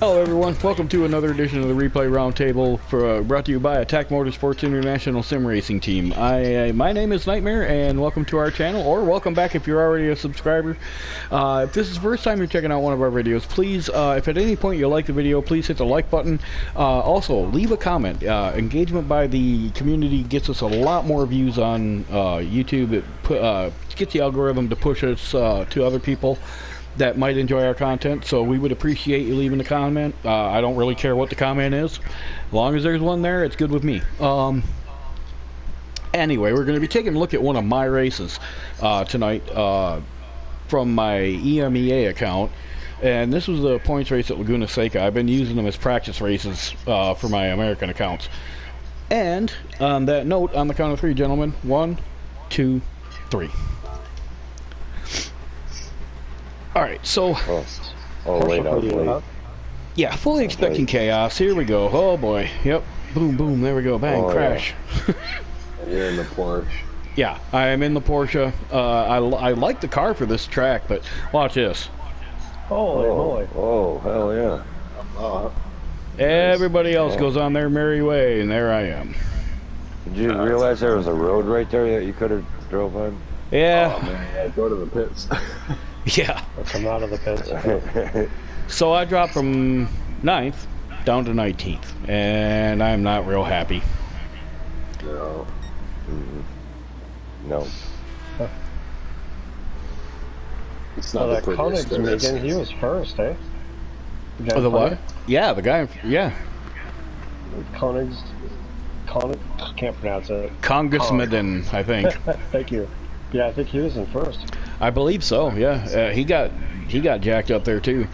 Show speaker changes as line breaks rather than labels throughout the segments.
Hello everyone, welcome to another edition of the Replay Roundtable brought to you by Attack Motorsports International Sim Racing Team. My name is Nightmare and welcome to our channel, or welcome back if you're already a subscriber. If this is the first time you're checking out one of our videos, please, if at any point you like the video, please hit the like button. Also, leave a comment. Engagement by the community gets us a lot more views on YouTube. It gets the algorithm to push us to other people that might enjoy our content, so we would appreciate you leaving a comment. I don't really care what the comment is. As long as there's one there, it's good with me. Anyway, we're going to be taking a look at one of my races tonight from my EMEA account. And this was the points race at Laguna Seca. I've been using them as practice races for my American accounts. And on that note, on the count of three, gentlemen, 1, 2, 3. Alright, so...
late.
Yeah, fully expecting chaos. Here we go. Oh boy. Yep. Boom, boom. There we go. Bang, crash.
Yeah. You're in the Porsche.
Yeah, I am in the Porsche. I like the car for this track, but watch this.
Holy moly. Oh, hell yeah.
Everybody else goes on their merry way, and there I am.
Did you realize there was a road right there that you could have drove on?
Yeah.
Oh, man, yeah, go to the pits.
Yeah.
Let's come out of the pits.
So I dropped from 9th down to 19th, and I'm not real happy.
No.
No.
It's not that Koenigsegg, he was first, eh?
The what? Yeah, the guy, yeah.
I can't pronounce it.
Congressman, I think.
Thank you. Yeah, I think he was in first.
I believe so. Yeah, he got jacked up there too.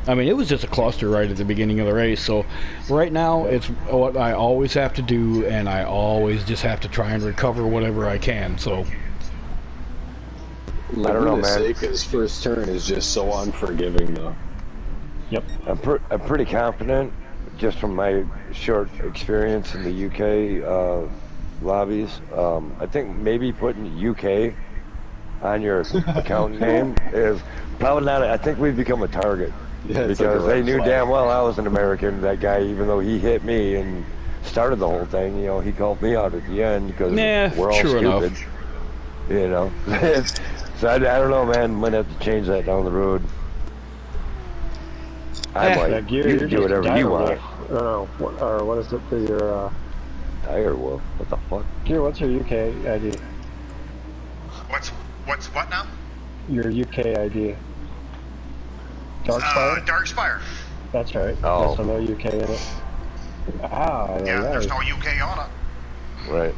I mean, it was just a cluster right at the beginning of the race. So right now, it's what I always have to do, and I always just have to try and recover whatever I can. So
I don't know, man.
His first turn is just so unforgiving, though. Yep.
I'm pretty confident, just from my short experience in the UK lobbies. I think maybe putting UK on your account name is probably not. I think we've become a target, because they knew damn well I was an American. That guy, even though he hit me and started the whole thing, you know, he called me out at the end because we're all stupid. Enough. You know, so I don't know, man. Might have to change that down the road. I'm like, you can do whatever you want.
What is it for your
Tire wolf? What the fuck?
Gear, what's your UK ID?
What's what now?
Your UK ID. Darkspire?
Darkspire.
That's right.
Oh.
There's no UK in it. Ah,
yeah, there's no UK on it.
Right.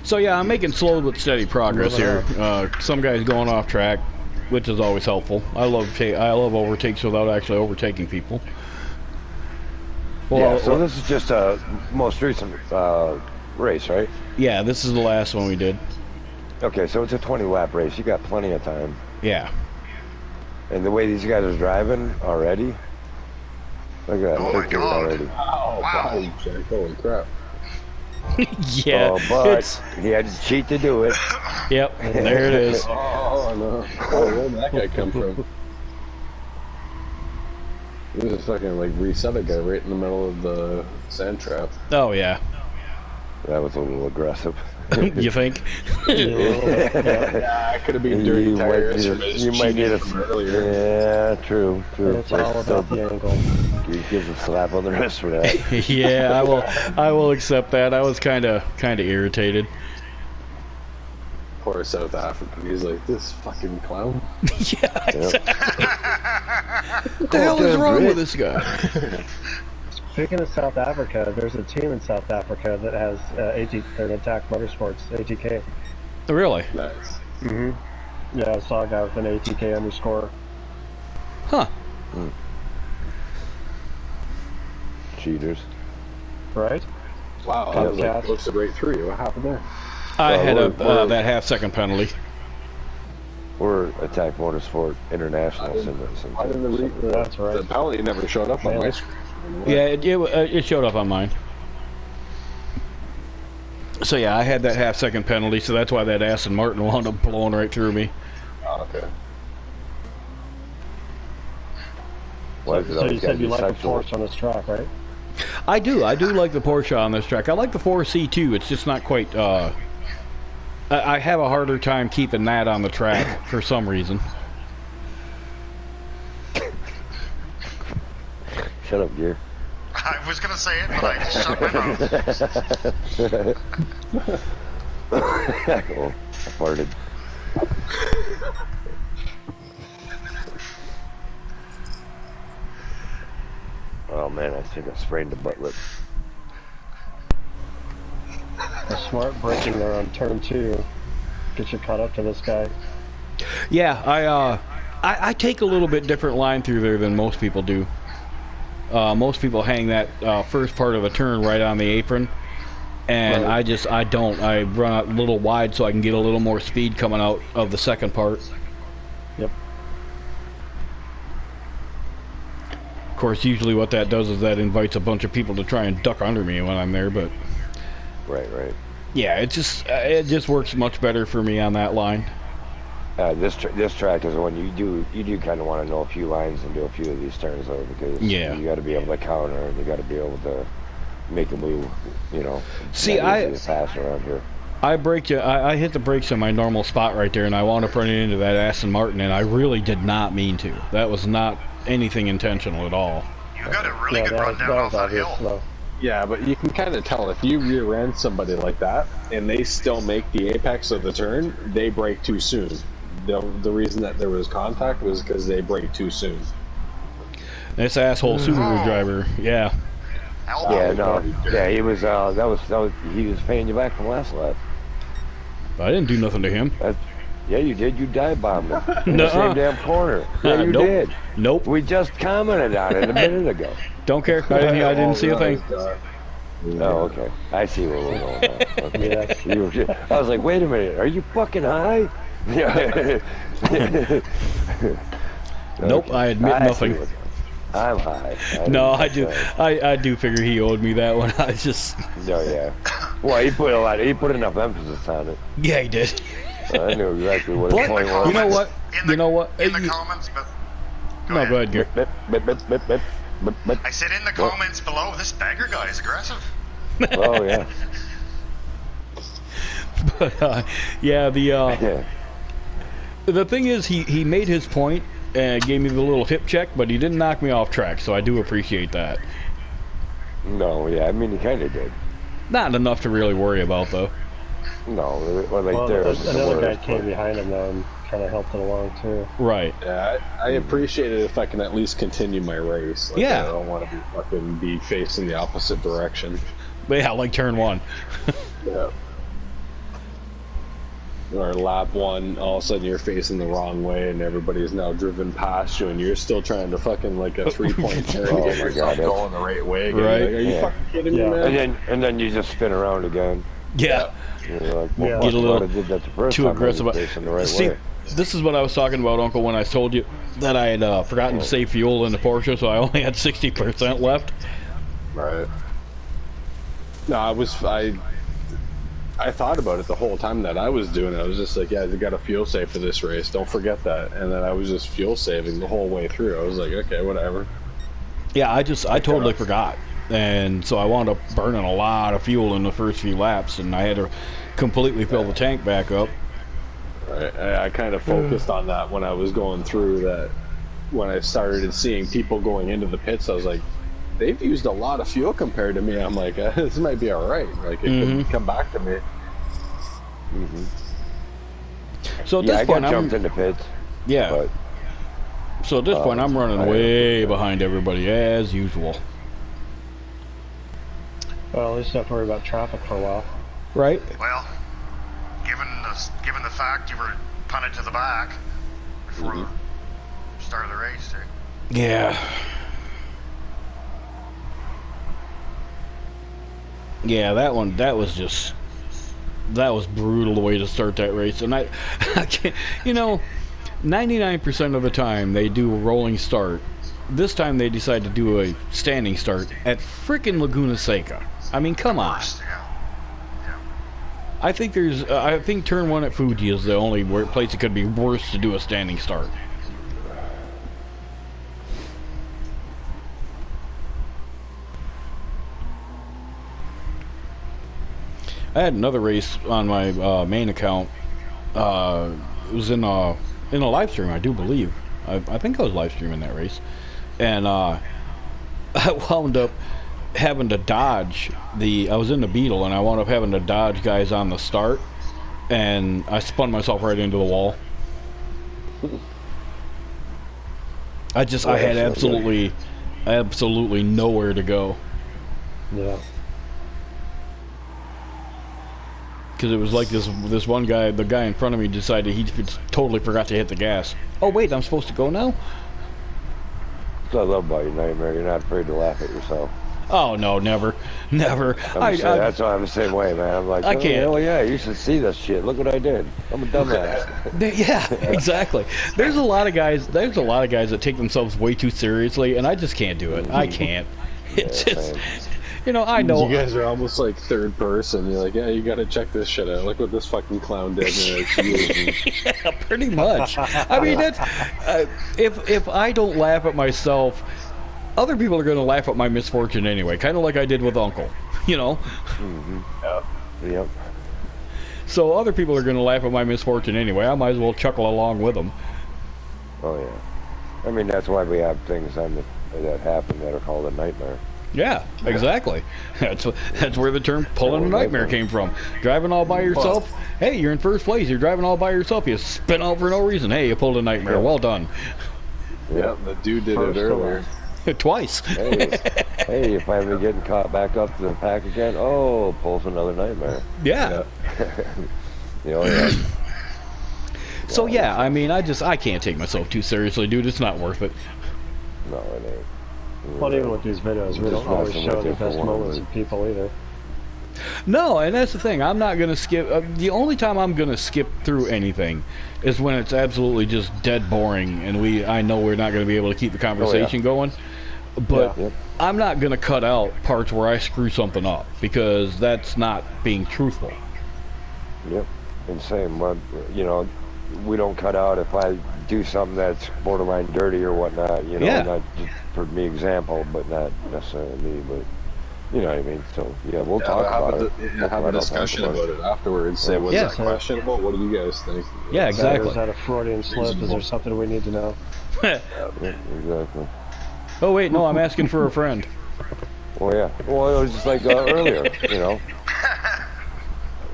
So yeah, I'm making slow but steady progress here. Some guys going off track, which is always helpful. I love overtakes without actually overtaking people.
Well, yeah, so this is just a most recent race, right?
Yeah, this is the last one we did.
Okay, so it's a 20-lap race. You got plenty of time.
Yeah.
And the way these guys are driving already, look at that.
Oh my God.
Already.
Oh,
wow.
Holy crap.
Yeah.
Oh, but he had to cheat to do it.
Yep, there it is.
Oh, no. Oh, where did that guy come from? He was just fucking like reset a guy right in the middle of the sand trap.
Oh, yeah.
That was a little aggressive.
You think?
Yeah, it could have been dirty tires.
You might need a earlier. Yeah, true.
It's all about the angle.
He gives a slap on the wrist for that.
Yeah, I will accept that. I was kind of irritated.
Poor South African. He's like, this fucking clown.
Yeah, exactly. What the hell is wrong with this guy?
Speaking of South Africa, there's a team in South Africa that has Attack Motorsports, ATK.
Really?
Nice. Mm-hmm. Yeah, I saw a guy with an ATK underscore.
Huh.
Cheaters.
Right?
Wow, that like, posted right through you. What happened there?
I had that half-second penalty.
We're Attack Motorsport International.
That's right.
The penalty never showed up on my screen.
Yeah, it showed up on mine. So yeah, I had that half-second penalty, so that's why that Aston Martin wound up blowing right through me.
Okay.
Why is it
So
always
you
gotta
said you
be
like the
sexual?
Porsche on this track, right?
I do like the Porsche on this track. I like the 4C too. It's just not quite, I have a harder time keeping that on the track for some reason.
Shut up, Gear.
I was gonna say it, but I just shut my mouth.
Oh, I farted. Oh man, I think I sprained the butt lip.
A smart braking there on turn 2. Get you caught up to this guy.
Yeah, I take a little bit different line through there than most people do. Most people hang that first part of a turn right on the apron, and
Right.
I don't. I run out a little wide so I can get a little more speed coming out of the second part.
Yep.
Of course, usually what that does is that invites a bunch of people to try and duck under me when I'm there, but
Right, right.
yeah, it just works much better for me on that line.
This track is one you do kind of want to know a few lines and do a few of these turns though, because
Yeah.
you got to be able to counter and you got to be able to make a move. You know.
See,
not easy to pass around here.
I hit the brakes in my normal spot right there, and I wound up running into that Aston Martin, and I really did not mean to. That was not anything intentional at all.
You got a really
Yeah,
good run down off that
obvious,
hill.
though.
Yeah, but you can kind of tell if you rear end somebody like that and they still make the apex of the turn, they brake too soon. The reason that there was contact was because they brake too soon.
This asshole Subaru driver, yeah.
Elbow.
Yeah, no, yeah, he was. That was he was paying you back from last lap.
I didn't do nothing to him.
Yeah, you did. You dive bombed him in the
Nuh-uh.
same damn corner. Yeah, you
Nope.
did.
Nope.
We just commented on it a minute ago.
Don't care. I didn't see a thing.
Oh, okay. I see where we're going now. Okay.
Yeah.
You were I was like, wait a minute. Are you fucking high? Yeah.
Nope,
Okay.
I admit
I see
nothing.
what's- I'm high.
No,
didn't
I do.
think
I do figure he owed me that one. I just,
so. No, yeah. Well, he put enough emphasis on it.
yeah, he did.
I knew exactly what his
But
point was.
you know what? You know what?
In the comments, but
No, go ahead, Gary.
Bip, bip, bip, bip, bip, bip, bip.
I said in the comments below, this bagger guy is aggressive.
Oh yeah.
But yeah,
Yeah.
the thing is, he made his point and gave me the little hip check, but he didn't knock me off track, so I do appreciate that.
No, yeah. I mean, he kind of did.
Not enough to really worry about, though.
No, well, like
Well,
there's
another guy came behind him though and kind of helped it along too.
Right.
Yeah, I appreciate it if I can at least continue my race. Like,
Yeah.
I don't want to be facing the opposite direction.
But yeah, like turn one.
Yeah. Or lap one, all of a sudden you're facing the wrong way and everybody's now driven past you and you're still trying to fucking like a 3-point turn
Oh
to get
my
yourself
God,
going the right way again.
Right.
Like, are you
Yeah.
fucking kidding me,
Yeah.
man?
and then you just spin around again.
Yeah.
You're like,
Yeah.
well,
Get a little
I did that the first
too
time I was
aggressive.
facing the right
See,
way.
this is what I was talking about, Uncle, when I told you that I had forgotten to save fuel in the Porsche, so I only had 60% left.
Right. No, I thought about it the whole time that I was doing it. I was just like, yeah, you got to fuel save for this race. Don't forget that. And then I was just fuel saving the whole way through. I was like, okay, whatever.
Yeah, I totally forgot. And so I wound up burning a lot of fuel in the first few laps, and I had to completely fill the tank back up.
Right. I kind of focused on that when I was going through that. When I started seeing people going into the pits, I was like, they've used a lot of fuel compared to me. I'm like, this might be all right. Like, it could come back to me.
So at
Yeah,
this
I
point,
got jumped in the pits.
yeah.
But
So at this point, I'm running
I-
way behind everybody as usual.
Well, at least you don't have to worry about traffic for a while.
Right?
Well, given the fact you were punted to the back before the start of the race,
Yeah. Yeah, that was brutal the way to start that race. And I can't, 99% of the time they do a rolling start. This time they decide to do a standing start at frickin' Laguna Seca. I mean, come on.
yeah.
I think I think turn 1 at Fuji is the only place it could be worse to do a standing start. I had another race on my main account. It was in a live stream, I do believe. I think I was live streaming that race, and I wound up having to dodge I was in the Beetle, and I wound up having to dodge guys on the start, and I spun myself right into the wall. I had absolutely nowhere to go.
Yeah.
Because it was like this one guy, the guy in front of me decided he totally forgot to hit the gas. Oh wait, I'm supposed to go now?
That's what I love about you, Nightmare. You're not afraid to laugh at yourself.
Oh no, never.
That's why I'm the same way, man. I'm like,
I can't.
Oh yeah, you should see this shit. Look what I did. I'm a dumbass.
Yeah, exactly. There's a lot of guys that take themselves way too seriously, and I just can't do it. I can't. It's just, I know.
You guys are almost like third person. You're like, yeah, you gotta check this shit out. Look what this fucking clown did.
Yeah, pretty much. I mean, that's if I don't laugh at myself, other people are going to laugh at my misfortune anyway. Kind of like I did with Uncle,
Mm-hmm. Yep.
So other people are going to laugh at my misfortune anyway. I might as well chuckle along with them.
Oh yeah. I mean, that's why we have things that happen that are called a nightmare.
Yeah, exactly. That's where the term "pulling a nightmare" came from. Driving all by yourself. Hey, you're in first place. You're driving all by yourself. You spin out for no reason. Hey, you pulled a nightmare.
Yeah.
Well done.
Yeah, the dude did it earlier.
Twice.
Hey, you finally getting caught back up to the pack again? Oh, pulls another nightmare.
Yeah.
Yeah.
So yeah, I mean, I can't take myself too seriously, dude. It's not worth it.
No, it ain't.
Well, even with these videos, we don't always show the best moments of people either.
No, and that's the thing. I'm not going to skip. The only time I'm going to skip through anything is when it's absolutely just dead boring, and I know we're not going to be able to keep the conversation going. But I'm not going to cut out parts where I screw something up, because that's not being truthful.
Yep. And same, we don't cut out if I do something that's borderline dirty or whatnot, not just for me example, but not necessarily me, but you know what I mean. So yeah, we'll talk about it.
Have a discussion about it afterwards. Say, was that questionable? What do you guys think?
Yeah, exactly.
Is that a Freudian slip? Is there something we need to know?
Yeah, exactly.
Oh wait, no, I'm asking for a friend.
Well, yeah. Well, it was just like earlier,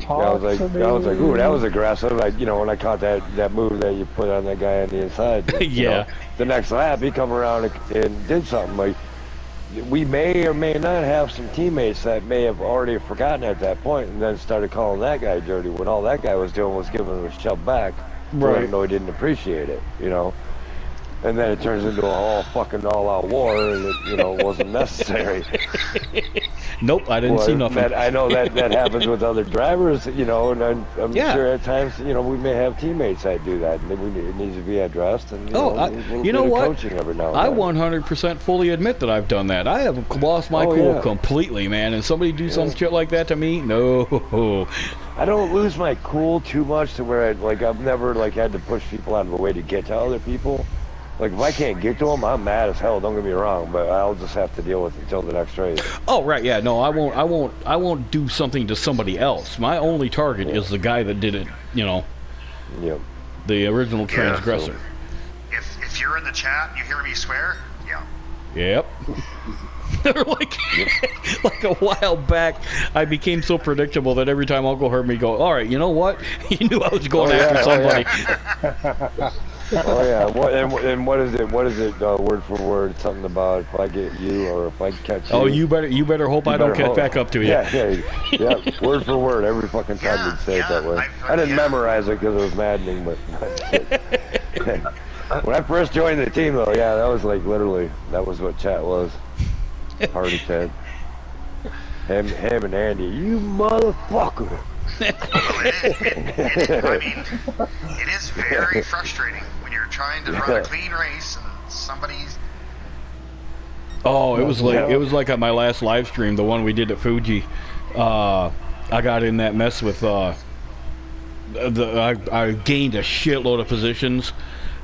I was like, ooh, that was aggressive. When I caught that move that you put on that guy on the inside.
Yeah.
The next lap, he come around and did something. Like, we may or may not have some teammates that may have already forgotten at that point, and then started calling that guy dirty when all that guy was doing was giving him a shove back, even though he didn't appreciate it. And then it turns into a all-out war, and it wasn't necessary.
Nope, I didn't see nothing.
I know that happens with other drivers, and I'm sure at times, we may have teammates that do that, and it needs to be addressed. And
you know what?
Coaching every now and
I
then.
100% fully admit that I've done that. I have lost my cool completely, man. And somebody do some shit like that to me? No.
I don't lose my cool too much to where I've never had to push people out of the way to get to other people. Like, if I can't get to them, I'm mad as hell. Don't get me wrong, but I'll just have to deal with it until the next race.
Oh right, yeah, no, I won't do something to somebody else. My only target is the guy that did it.
Yep.
The original transgressor.
So if you're in the chat, you hear me swear? Yeah.
Yep. like a while back, I became so predictable that every time Uncle heard me go, all right, you know what? He knew I was going after somebody.
Oh yeah, what is it? What is it? Word for word, something about if I get you or if I catch you.
Oh, you better hope I don't catch back up to you.
Yeah. Word for word, every fucking time you'd say it that way. I didn't memorize it because it was maddening, but when I first joined the team, though, that was literally that was what chat was. Party chat. Him and Andy, you motherfucker.
It is very frustrating when you're trying to run a clean race and somebody's. Oh,
it was like on my last live stream, the one we did at Fuji. I I got in that mess with I gained a shitload of positions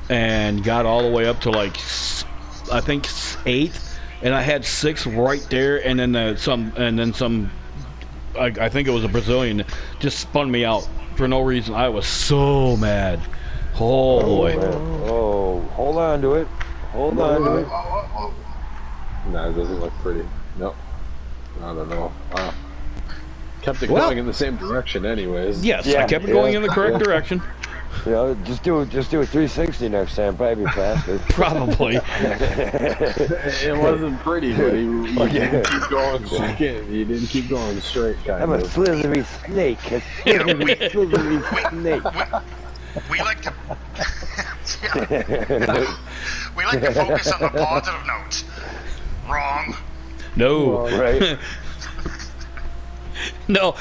and got all the way up to like I think 8, and I had 6 right there, and then some I think it was a Brazilian just spun me out for no reason. I was so mad. Oh boy.
Oh, hold on to it. Hold on to it.
No, it doesn't look pretty. Nope. I don't know. Wow. Kept it going in the same direction anyways.
Yes, I kept it going in the correct direction.
You know, just do a 360 next time, probably be faster.
Probably.
It wasn't pretty, but you didn't keep going straight. You didn't keep going straight, kind
I'm
of.
a slithery snake. A slithery snake.
We like to we like to focus on the positive notes. Wrong.
No.
Right.
No.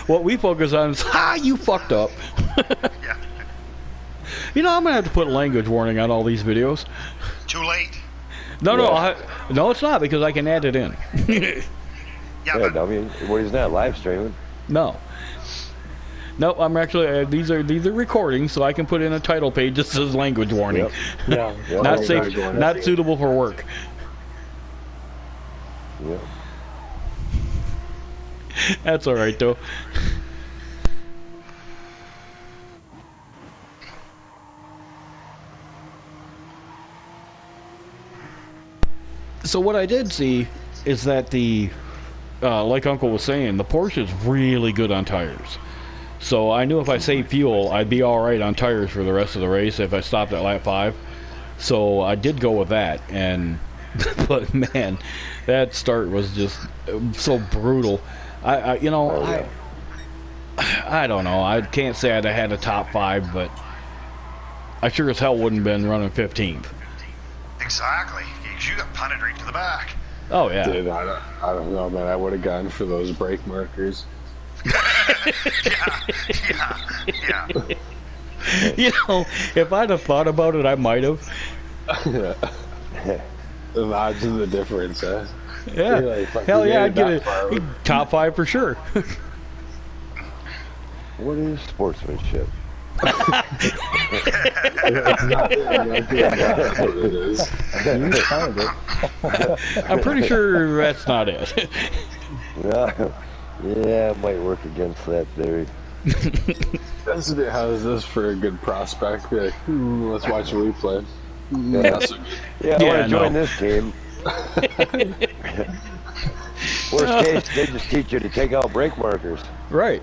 What we focus on is, you fucked up.
Yeah.
You know, I'm gonna have to put language warning on all these videos.
Too late.
No, no, it's not, because I can add it in.
Yeah,
Yeah,
but
dummy. Well, he's not live streaming.
No, I'm actually these are recordings, so I can put in a title page that says language warning.
Yep.
Yeah.
Not safe, not suitable for work.
Yeah.
That's all right though. So what I did see is that the, like Uncle was saying, the Porsche is really good on tires. So I knew if I saved fuel, I'd be all right on tires for the rest of the race if I stopped at lap 5. So I did go with that, and but man, that start was just so brutal. I don't know. I can't say I'd have had a top 5, but I sure as hell wouldn't have been running 15th.
exactly. You got punted right to the back.
Oh yeah.
Dude, I don't know, man. I would have gone for those brake markers.
Yeah.
You know, if I'd have thought about it, I might have.
Imagine the difference, huh?
Yeah.
Like,
Hell yeah, I'd get
that far.
a top 5 for sure.
What is sportsmanship?
It's not that's what it is.
You found it.
I'm pretty sure that's not it.
Yeah, it might work against that theory.
How's this for a good prospect? Be like, let's watch a replay.
Yeah,
Not so good.
I
Yeah,
want to join
no.
this team. Worst case, they just teach you to take out brake markers.
Right.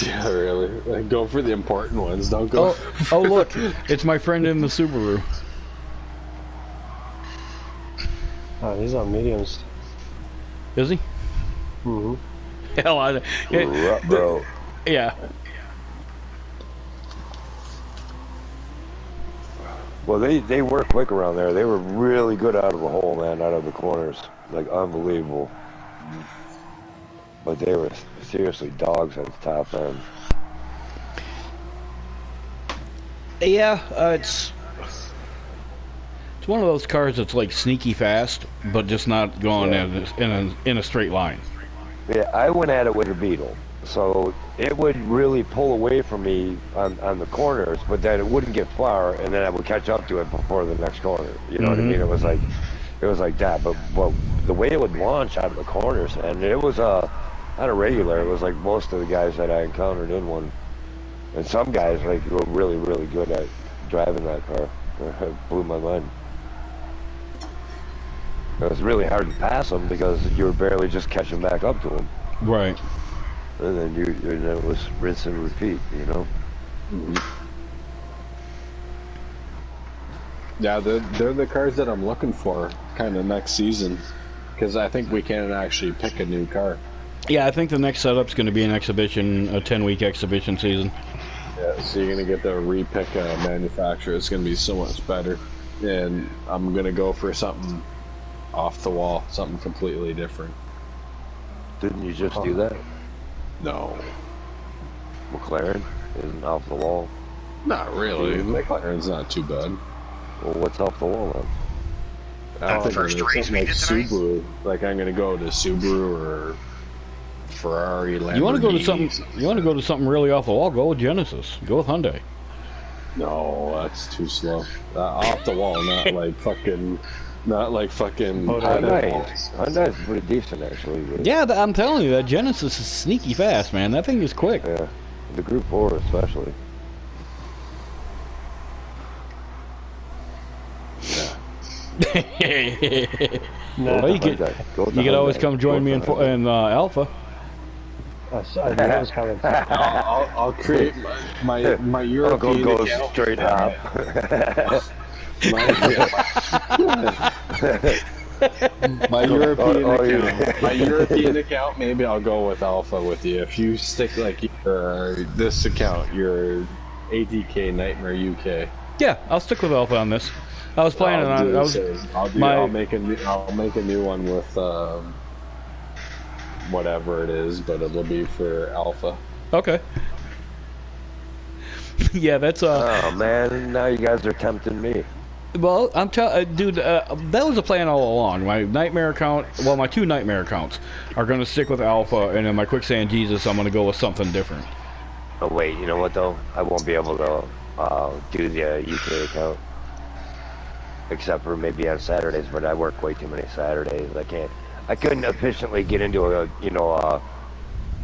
Yeah, really. Like, go for the important ones. Don't go.
Oh, look, it's my friend in the Subaru.
Oh, he's on mediums.
Is he?
Mm-hmm.
Hell,
Bro.
yeah.
Well, they work quick around there. They were really good out of the hole, man, out of the corners. Like, unbelievable. But they were seriously dogs at the top end.
Yeah, it's one of those cars that's like sneaky fast, but just not going in a straight line.
Yeah, I went at it with a Beetle. So it would really pull away from me on the corners, but then it wouldn't get far, and then I would catch up to it before the next corner. You know what I mean? It was like that. But the way it would launch out of the corners, and it was not a regular. It was like most of the guys that I encountered in one, and some guys like were really, really good at driving that car. It blew my mind. It was really hard to pass them because you were barely just catching back up to them.
Right.
And then and it was rinse and repeat, you know?
Yeah, they're the cars that I'm looking for kind of next season. Because I think we can actually pick a new car.
Yeah, I think the next setup's going to be an exhibition, a 10-week exhibition season.
Yeah, so you're going to get to repick a manufacturer. It's going to be so much better. And I'm going to go for something off the wall, something completely different.
Didn't you just do that?
No.
McLaren isn't off the wall.
Not really. McLaren's not too bad.
Well, what's off the wall then?
I'm thinking
first
it's
race
something
we
like
did tonight?
Subaru. Like I'm going to go to Subaru or Ferrari, Lamborghini.
You want to go to something? You want to go to something really off the wall? Go with Genesis. Go with Hyundai.
No, that's too slow. Off the wall, not like fucking.
Hyundai's pretty decent actually. But
Yeah, I'm telling you, that Genesis is sneaky fast, man. That thing is quick.
yeah, the Group 4 especially.
Well, you could always come join me in Alpha.
I knew that was coming.
I'll create my European
Go
account.
straight up.
My European account. Maybe I'll go with Alpha with you. If you stick like this account, your ATK Nightmare UK.
Yeah, I'll stick with Alpha on this. I was planning on.
I'll make a new one with whatever it is, but it'll be for Alpha.
Okay. Yeah, that's
Oh man, now you guys are tempting me.
Well, I'm dude, that was the plan all along. My Nightmare account, well, my 2 Nightmare accounts are going to stick with Alpha, and then my Quicksand Jesus, I'm going to go with something different.
Oh wait, you know what though? I won't be able to do the UK account, except for maybe on Saturdays. But I work way too many Saturdays. I couldn't efficiently get into a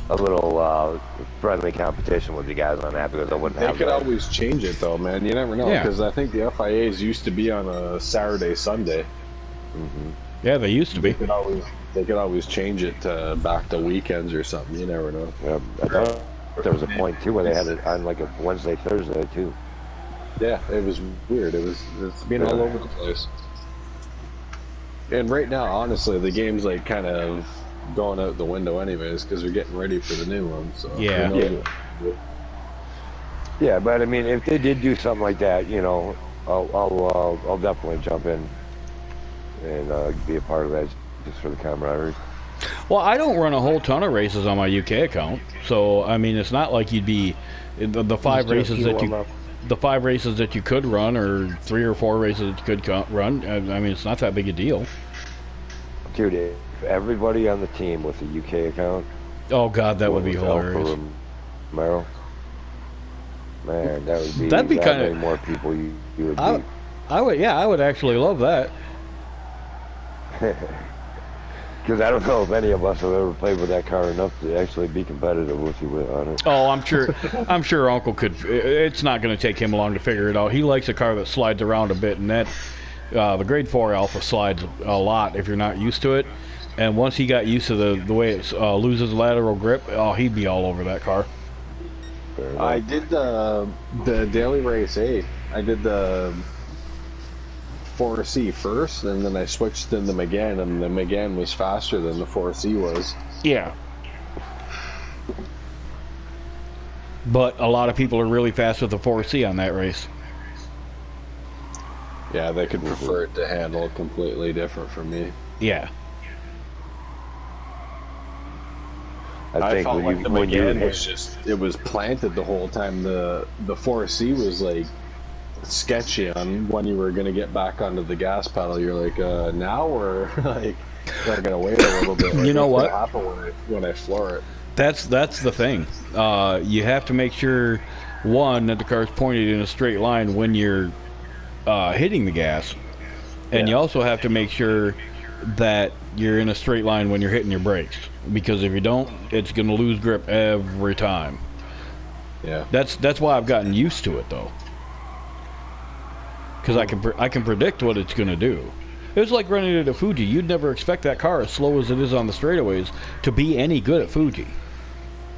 little friendly competition with you guys on that because I wouldn't have.
They could always change it though, man. You never know, because I think the FIAs used to be on a Saturday, Sunday.
Mm-hmm.
Yeah, they used to be.
They could always change it back to weekends or something. You never know.
Yeah, I thought there was a point too where they had it on like a Wednesday, Thursday too.
Yeah, it was weird. It's been all over the place. And right now, honestly, the game's like kind of going out the window anyways because we're getting ready for the new one. So
yeah, but I mean, if they did do something like that, I'll definitely jump in and be a part of that just for the camaraderie.
Well, I don't run a whole ton of races on my UK account, so I mean, it's not like you'd be the 5 races that you could run, or 3 or 4 races that you could run. I mean, it's not that big a deal.
Dude, if everybody on the team with a UK account.
Oh God, that would be hilarious.
Man, that'd
be kind of
more people you would beat.
I would actually love that.
Because I don't know if any of us have ever played with that car enough to actually be competitive with you on it.
Oh, I'm sure Uncle could. It's not going to take him long to figure it out. He likes a car that slides around a bit, and that the Grade 4 Alpha slides a lot if you're not used to it. And once he got used to the way it loses lateral grip, oh, he'd be all over that car.
I did the daily race A. I did the 4C first, and then I switched in the Megane, and the Megane was faster than the 4C was.
Yeah. But a lot of people are really fast with the 4C on that race.
Yeah, they could prefer it to handle completely different from me.
Yeah.
I felt like the Megane was just, it was planted the whole time. The 4C was like sketchy on when you were going to get back onto the gas pedal. You're like, now, or like, I'm going to wait a little bit. Like,
you know what?
Happen when I floor it.
That's the thing. You have to make sure, one, that the car's pointed in a straight line when you're hitting the gas, and you also have to make sure that you're in a straight line when you're hitting your brakes, because if you don't, it's going to lose grip every time.
Yeah.
That's why I've gotten used to it though, because I can predict what it's going to do. It was like running at a Fuji. You'd never expect that car, as slow as it is on the straightaways, to be any good at Fuji.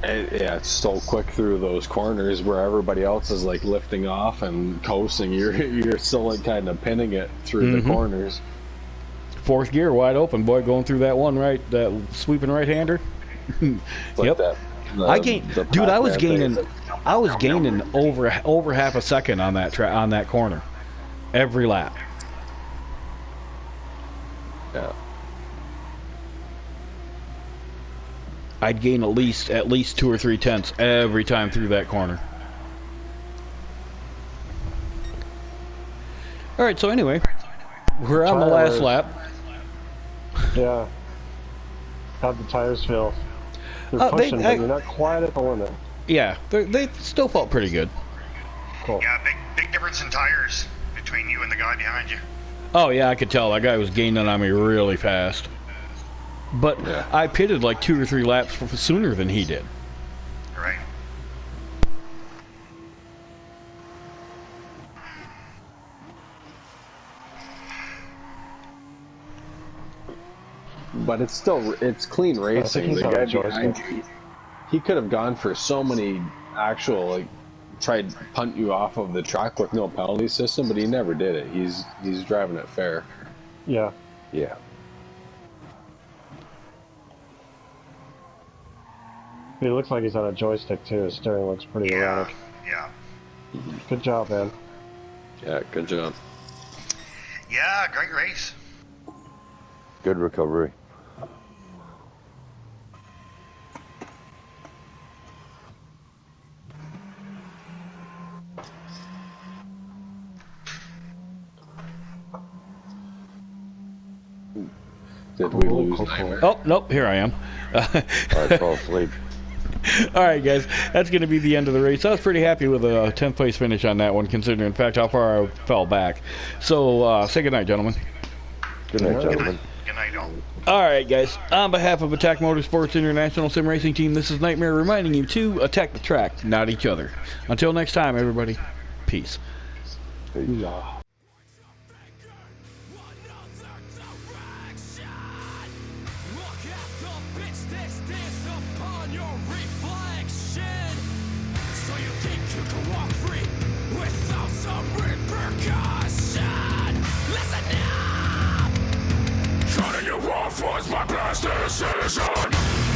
Yeah, it's so quick through those corners where everybody else is like lifting off and coasting. You're still like kind of pinning it through the corners.
4th gear wide open, boy, going through that that sweeping right-hander.
Like
yep. I was gaining over half a second on that corner every lap.
Yeah.
I'd gain at least 2 or 3 tenths every time through that corner. All right, so anyway, we're on the last lap.
Yeah. How'd the tires feel? You're pushing, but you're not quite at the limit.
Yeah, they still felt pretty good.
Cool.
Yeah, big difference in tires between you and the guy behind you.
Oh yeah, I could tell that guy was gaining on me really fast. But
Yeah.
I pitted like 2 or 3 laps sooner than he did.
Right.
But it's clean racing.
he's
The
on
guy
a joystick.
behind you, he could have gone for so many actual, like, tried to punt you off of the track with no penalty system, but he never did it. He's driving it fair.
Yeah.
Yeah.
He looks like he's on a joystick too. His steering looks pretty erratic.
Yeah.
Good job, man.
Yeah, good job.
Yeah, great race.
Good recovery.
Did we lose
Cool.
Nightmare?
Oh, nope, here I am.
I fell asleep.
Alright guys, that's going to be the end of the race. I was pretty happy with a 10th place finish on that one, considering in fact how far I fell back. So, say goodnight, gentlemen.
Good night, gentlemen.
Good night, all.
Alright guys, on behalf of Attack Motorsports International Sim Racing Team, this is Nightmare reminding you to attack the track, not each other. Until next time, everybody, peace.
Yeah.
Was my best decision.